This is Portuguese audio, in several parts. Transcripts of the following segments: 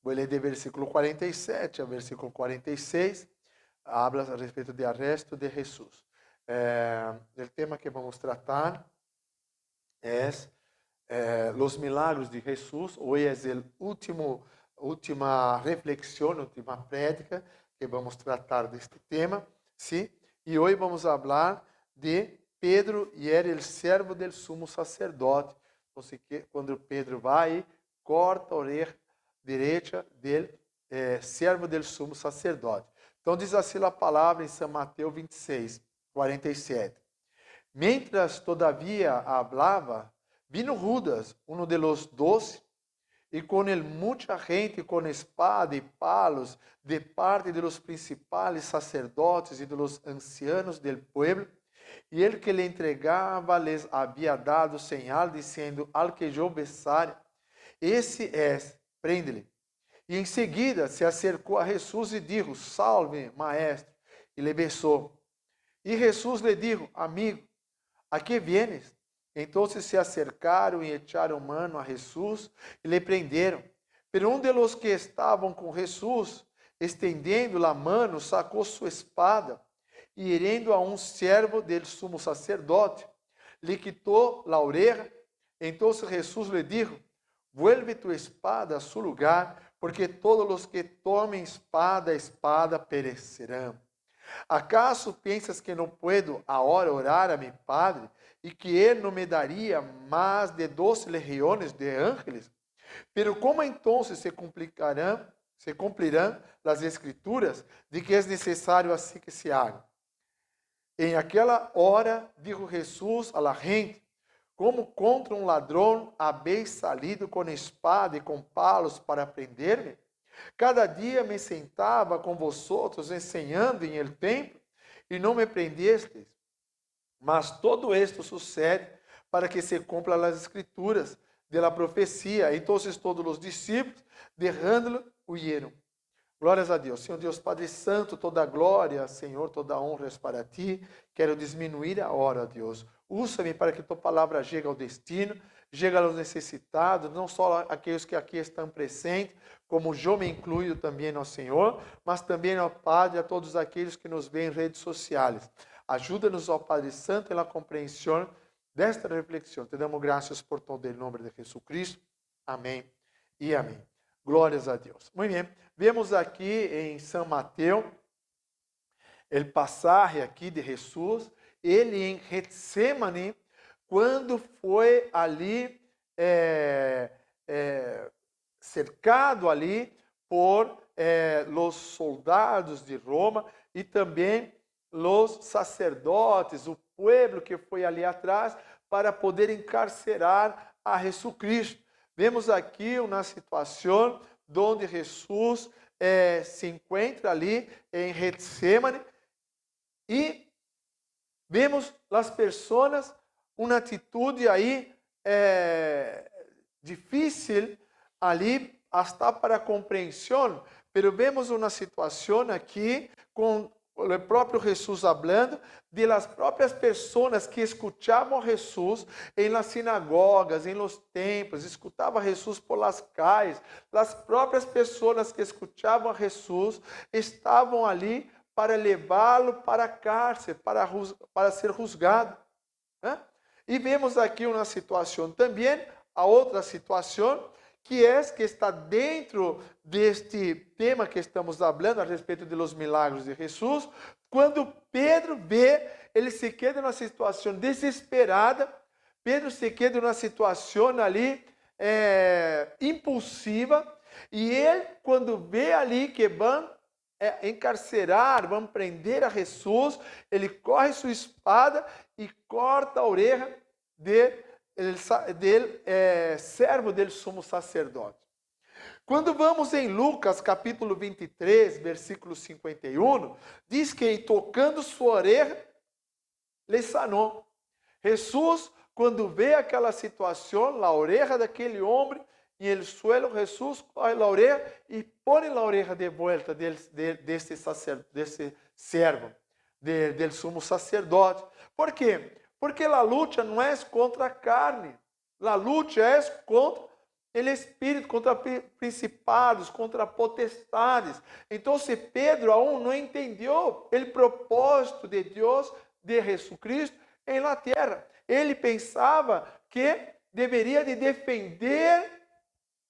Vou ler de versículo 47 a versículo 46. Habla a respeito de arresto de Jesús. El tema que vamos tratar es los milagros de Jesús. Hoy es el última reflexión, última prédica que vamos tratar de este tema, ¿sí? Y hoy vamos a hablar de Pedro y era el servo del sumo sacerdote. Entonces, quando Pedro vai, corta a orelha direita del servo del sumo sacerdote. Então diz assim a palavra em São Mateus 26, 47. Mientras todavía hablaba, vino Judas, uno de los 12, y con él mucha gente con espada y palos de parte de los principales sacerdotes y de los ancianos del pueblo. Y el que le entregaba les había dado señal diciendo: al que yo besare, ese es, prende-le. E em seguida se acercou a Jesus e dijo: salve, maestro, e le besou. E Jesus le dijo: amigo, ¿a qué vienes? Entonces se acercaron y echaron mano a Jesús y le prendieron. Pero un de los que estaban con Jesús, extendiendo la mano, sacó su espada y hiriendo a un siervo del sumo sacerdote, le quitó la oreja. Entonces Jesús le dijo: vuelve tu espada a su lugar, porque todos los que tomen espada perecerán. ¿Acaso piensas que no puedo ahora orar a mi Padre y que Él no me daría más de 12 legiones de ángeles? Pero ¿cómo entonces se cumplirán las escrituras de que es necesario así que se haga? En aquella hora dijo Jesús a la gente: como contra un ladrón habéis salido con espada y con palos para prenderme? Cada dia me sentava com vosotros enseñando em el templo e não me prendestes. Mas todo esto sucede para que se cumplan las escrituras de la profecía. Entonces todos los discípulos, dejándolo, huyeron. Glórias a Deus. Senhor Deus Padre Santo, toda glória, Senhor, toda honra é para Ti. Quero diminuir a hora, Deus. Usa-me para que Tua palavra chegue ao destino, chegue aos necessitados, não só aqueles que aqui estão presentes, como eu me incluo também, ó Senhor, mas também, ó Padre, a todos aqueles que nos veem em redes sociais. Ajuda-nos, ó Padre Santo, na compreensão desta reflexão. Te damos graças por todo o nome de Jesus Cristo. Amém e amém. Glórias a Deus. Muito bem. Vemos aqui em São Mateus, o passagem aqui de Jesus, ele em Getsemane, quando foi ali cercado ali por los soldados de Roma e também los sacerdotes, o pueblo que foi ali atrás para poder encarcerar a Jesus Cristo. Vemos aqui uma situação onde Jesus se encontra ali em Getsemane e vemos as pessoas uma atitude aí difícil ali hasta para a compreensão, pero vemos uma situação aqui com o próprio Jesus falando de las próprias pessoas que escutavam a Jesus em las sinagogas, em los templos, escutavam a Jesus por las calles. As próprias pessoas que escutavam a Jesus estavam ali para levá-lo para a cárcere, para ser juzgado. E vemos aqui uma situação também, a outra situação, que está dentro deste tema que estamos falando a respeito de los milagros de Jesus. Quando Pedro vê, ele se queda numa situação desesperada. Pedro se queda numa situação ali impulsiva. E ele, quando vê ali que vão encarcerar, vão prender a Jesus, ele corre sua espada e corta a orelha del servo del sumo sacerdote. Quando vamos em Lucas capítulo 23, versículo 51, diz que tocando sua orelha, le sanou. Jesus, quando vê aquela situação, a orelha daquele homem em el suelo, Jesus corre a orelha e põe a orelha de volta desse servo, del sumo sacerdote. Por quê? Porque a luta não é contra a carne, a luta é contra el espírito, contra principados, contra potestades. Então, Pedro aún não entendeu o propósito de Deus, de Jesucristo, em la terra. Ele pensava que deveria de defender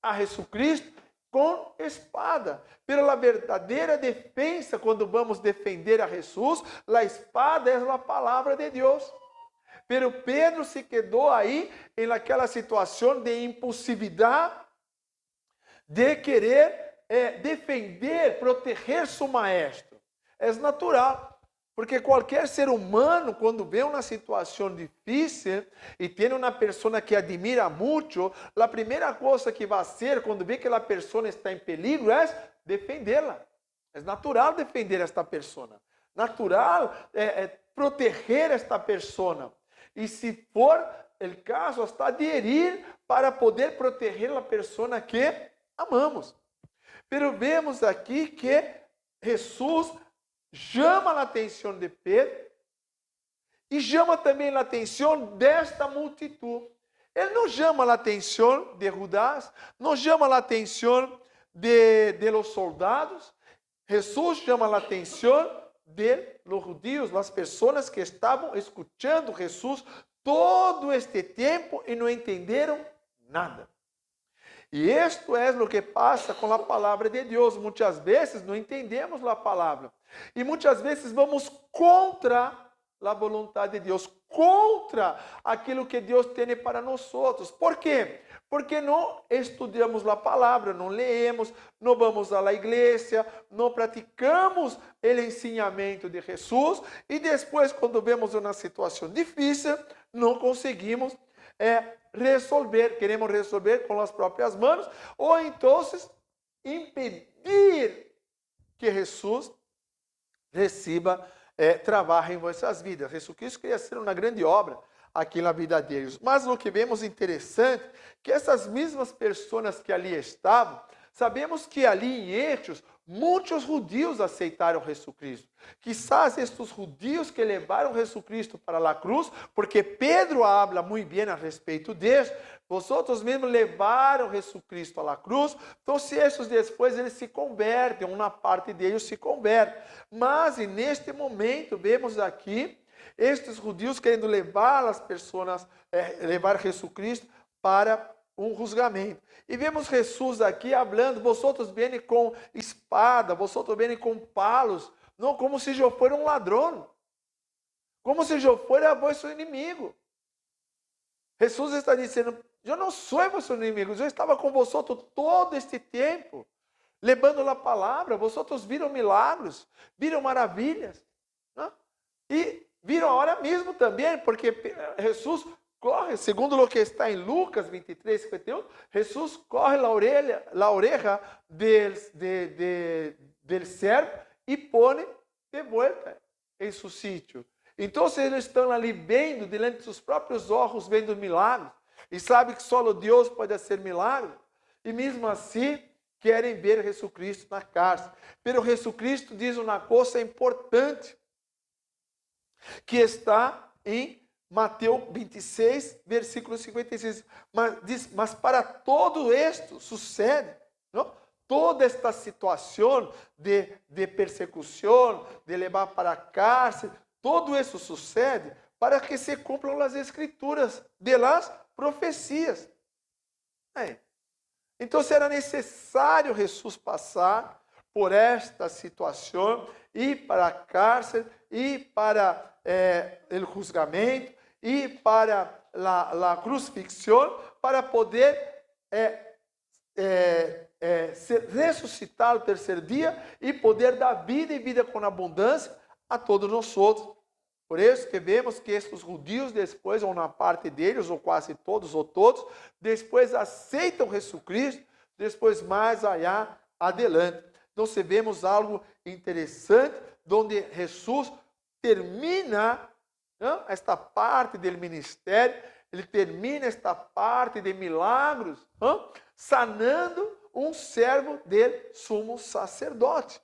a Jesucristo com espada. Pero a verdadeira defesa, quando vamos defender a Jesus, a espada é a palavra de Deus. Pero Pedro se quedou aí em aquela situação de impulsividade, de querer defender, proteger seu maestro. É natural. Porque qualquer ser humano, quando vê uma situação difícil e tem uma pessoa que admira muito, a primeira coisa que vai fazer quando vê que a pessoa está em perigo é defendê-la. É natural defender esta pessoa. Natural proteger esta pessoa. E se for o caso, hasta aderir para poder proteger a pessoa que amamos. Pero vemos aqui que Jesus chama a atenção de Pedro e chama também a atenção desta multidão. Ele não chama a atenção de Judas, não chama a atenção de los soldados. Jesus chama a atenção de los judíos, as pessoas que estavam escutando Jesus todo este tempo e não entenderam nada. E isto é o que passa com a palavra de Deus. Muitas vezes não entendemos a palavra. E muitas vezes vamos contra a vontade de Deus, contra aquilo que Deus tem para nós outros. Por quê? Porque não estudamos a palavra, não leemos, não vamos à igreja, não praticamos o ensinamento de Jesus e depois, quando vemos uma situação difícil, não conseguimos resolver, queremos resolver com as próprias mãos, ou então impedir que Jesus receba trabalho em vossas vidas. Jesus Cristo queria ser uma grande obra aqui na vida deles. Mas o que vemos interessante, que essas mesmas pessoas que ali estavam, sabemos que ali em Hechos, muitos judeus aceitaram Jesus Cristo. Quizás estes judeus que levaram Jesus Cristo para a cruz, porque Pedro habla muito bem a respeito deles, vosotros mesmos levaram Jesus Cristo à cruz, então se esses depois eles se convertem, uma parte deles se converte. Mas neste momento vemos aqui estes judeus querendo levar as pessoas, levar Jesus Cristo para um julgamento. E vemos Jesus aqui falando, vosotros vêm com espada, vosotros vêm com palos, não como se eu fosse um ladrão, como se eu fosse vosso inimigo. Jesus está dizendo, eu não sou vosso inimigo, eu estava com vosotros todo este tempo, levando a palavra, vosotros viram milagros, viram maravilhas, não? E viram agora mesmo também, porque Jesus corre, segundo o que está em Lucas 23, 51, Jesus corre la oreja del servo e põe de volta em seu sítio. Então, eles estão ali vendo, diante dos seus próprios olhos, vendo milagres, e sabem que só Deus pode fazer milagres, e mesmo assim, querem ver Jesus Cristo na cárcere. Pero Jesus Cristo diz uma coisa importante, que está em Mateus 26, versículo 56. Mas para todo isto sucede, não? Toda esta situação de persecução, de levar para a cárcere, todo isso sucede para que se cumpram as escrituras de las profecias. Então será necessário Jesus passar por esta situação, ir para a cárcere, ir para o julgamento, ir para a crucifixão, para poder ser ressuscitado no terceiro dia e poder dar vida e vida com abundância a todos nós outros. Por isso que vemos que estes judeus depois, ou uma parte deles, ou quase todos, ou todos, depois aceitam Jesus Cristo, depois mais allá adelante. Então, vemos algo interessante, onde Jesus termina esta parte do ministério, ele termina esta parte de milagres, sanando um servo do sumo sacerdote.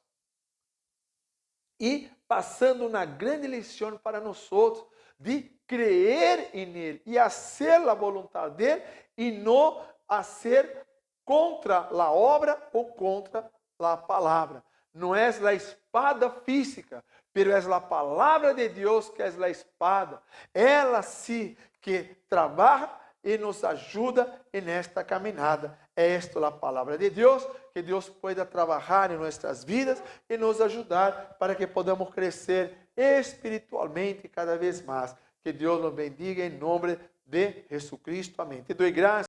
E passando uma grande lição para nós outros, de crer em Ele e fazer a vontade dele, e não hacer contra a obra ou contra a palavra. Não é a espada física, pero é a palavra de Deus que é a espada. Ela sim que trabalha e nos ajuda nesta caminhada. É esta a palavra de Deus, que Deus pueda trabalhar em nossas vidas e nos ajudar para que podamos crescer espiritualmente cada vez mais. Que Deus nos bendiga em nome de Jesucristo. Amém. Te dou graças.